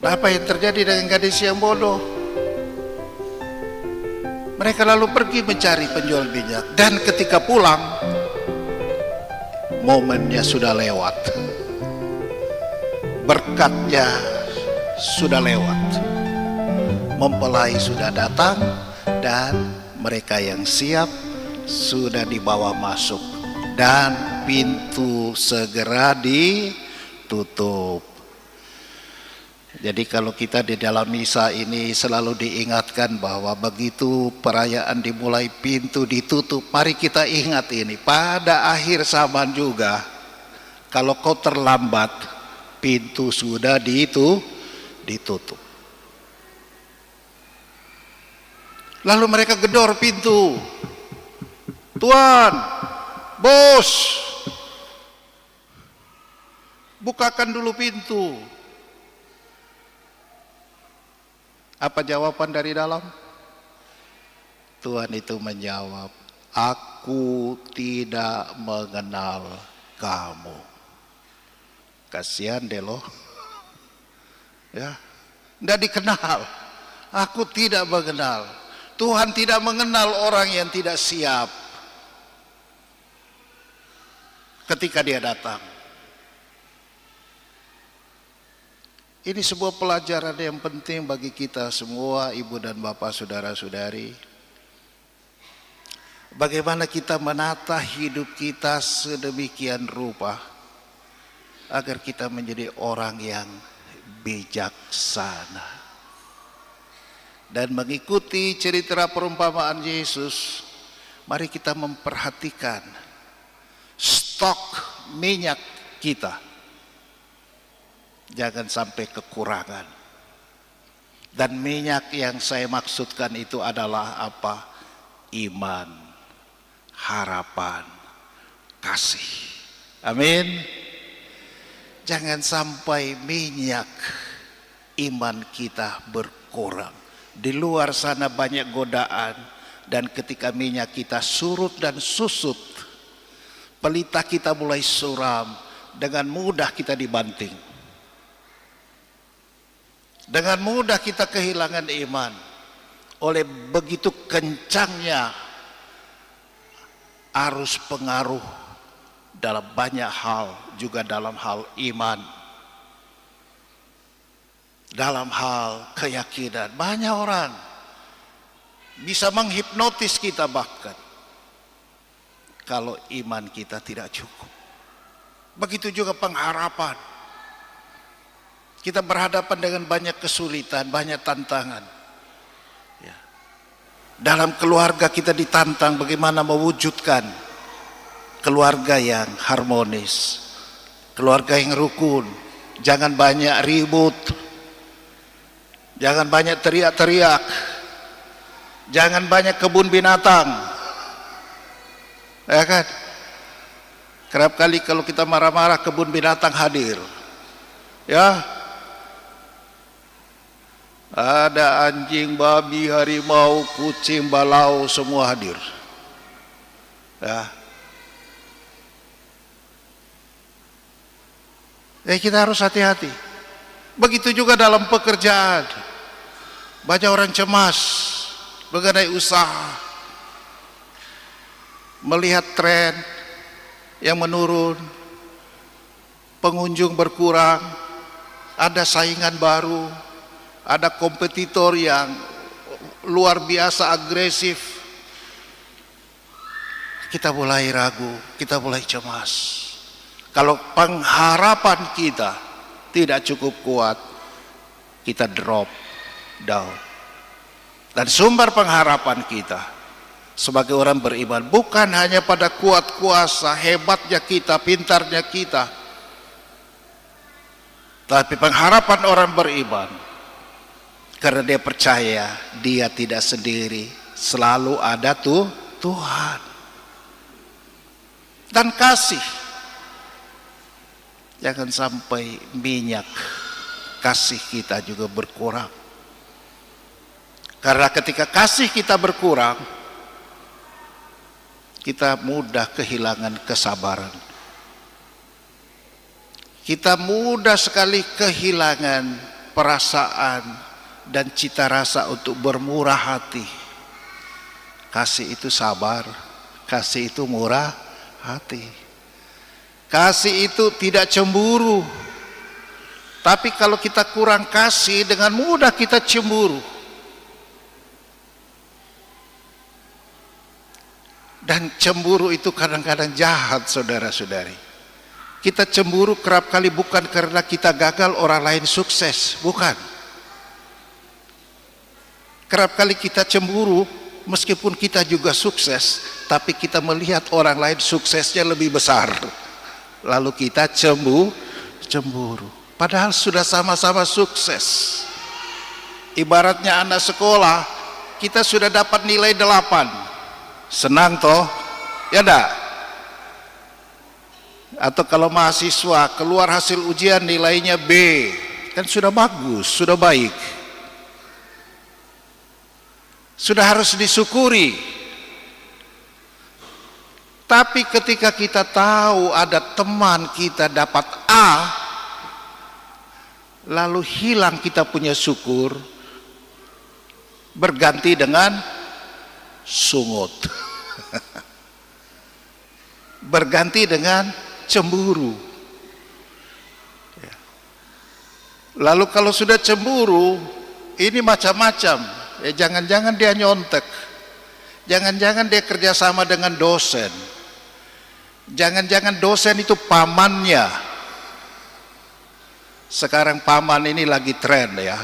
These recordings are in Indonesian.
Apa yang terjadi dengan gadis yang bodoh? Mereka lalu pergi mencari penjual minyak, dan ketika pulang, momennya sudah lewat, berkatnya sudah lewat, mempelai sudah datang, dan mereka yang siap sudah dibawa masuk, dan pintu segera ditutup. Jadi kalau kita di dalam misa ini selalu diingatkan bahwa begitu perayaan dimulai pintu ditutup, mari kita ingat ini, pada akhir zaman juga kalau kau terlambat pintu sudah ditutup. Lalu mereka gedor pintu. Tuan, bos, bukakan dulu pintu. Apa jawaban dari dalam? Tuhan itu menjawab, aku tidak mengenal kamu. Kasihan deh loh. Ya, tidak dikenal. Aku tidak mengenal. Tuhan tidak mengenal orang yang tidak siap ketika dia datang. Ini sebuah pelajaran yang penting bagi kita semua, ibu dan bapak, saudara-saudari. Bagaimana kita menata hidup kita sedemikian rupa agar kita menjadi orang yang bijaksana. Dan mengikuti cerita perumpamaan Yesus, mari kita memperhatikan stok minyak kita. Jangan sampai kekurangan. Dan minyak yang saya maksudkan itu adalah apa? Iman, harapan, kasih. Amin. Jangan sampai minyak iman kita berkurang. Di luar sana banyak godaan, dan ketika minyak kita surut dan susut, pelita kita mulai suram, dengan mudah kita dibanting. Dengan mudah kita kehilangan iman oleh begitu kencangnya arus pengaruh dalam banyak hal, juga dalam hal iman, dalam hal keyakinan. Banyak orang bisa menghipnotis kita bahkan kalau iman kita tidak cukup. Begitu juga pengharapan. Kita berhadapan dengan banyak kesulitan, banyak tantangan. Ya. Dalam keluarga kita ditantang bagaimana mewujudkan keluarga yang harmonis, keluarga yang rukun. Jangan banyak ribut, jangan banyak teriak-teriak, jangan banyak kebun binatang. Ya kan? Kerap kali kalau kita marah-marah, kebun binatang hadir. Ya. Ada anjing, babi, harimau, kucing, balau, semua hadir. Ya. Kita harus hati-hati. Begitu juga dalam pekerjaan. Banyak orang cemas mengenai usaha, melihat tren yang menurun, pengunjung berkurang, ada saingan baru, ada kompetitor yang luar biasa agresif. Kita mulai ragu, kita mulai cemas. Kalau pengharapan kita tidak cukup kuat, kita drop down. Dan sumber pengharapan kita sebagai orang beriman bukan hanya pada kuat kuasa, hebatnya kita, pintarnya kita, tapi pengharapan orang beriman karena dia percaya dia tidak sendiri, selalu ada Tuhan. Dan kasih. Jangan sampai minyak kasih kita juga berkurang. Karena ketika kasih kita berkurang, kita mudah kehilangan kesabaran. Kita mudah sekali kehilangan perasaan dan cita rasa untuk bermurah hati. Kasih itu sabar, kasih itu murah hati. Kasih itu tidak cemburu. Tapi kalau kita kurang kasih, dengan mudah kita cemburu. Dan cemburu itu kadang-kadang jahat, saudara-saudari. Kita cemburu kerap kali bukan karena kita gagal orang lain sukses, bukan. Kerap kali kita cemburu meskipun kita juga sukses, tapi kita melihat orang lain suksesnya lebih besar, lalu kita cemburu. Padahal sudah sama-sama sukses. Ibaratnya anak sekolah, kita sudah dapat nilai 8. Senang toh? Ya enggak? Atau kalau mahasiswa keluar hasil ujian nilainya B, kan sudah bagus, sudah baik. Sudah harus disyukuri. Tapi ketika kita tahu ada teman kita dapat A, lalu hilang kita punya syukur, berganti dengan sungut. Berganti dengan cemburu. Lalu kalau sudah cemburu, ini macam-macam. Jangan-jangan dia nyontek, jangan-jangan dia kerjasama dengan dosen, jangan-jangan dosen itu pamannya. Sekarang paman ini lagi tren ya.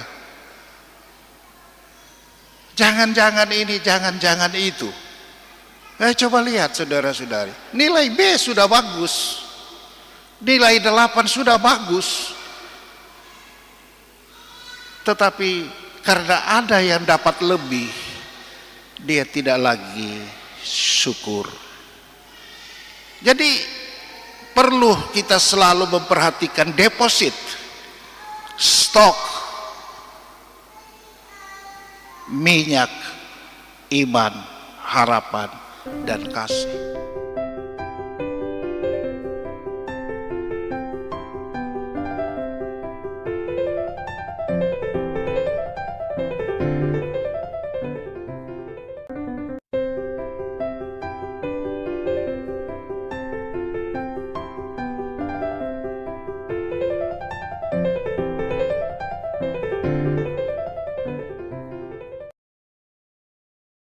Jangan-jangan ini, jangan-jangan itu. Coba lihat saudara-saudari, nilai B sudah bagus, nilai 8 sudah bagus, tetapi karena ada yang dapat lebih, dia tidak lagi syukur. Jadi perlu kita selalu memperhatikan deposit, stok minyak, iman, harapan, dan kasih.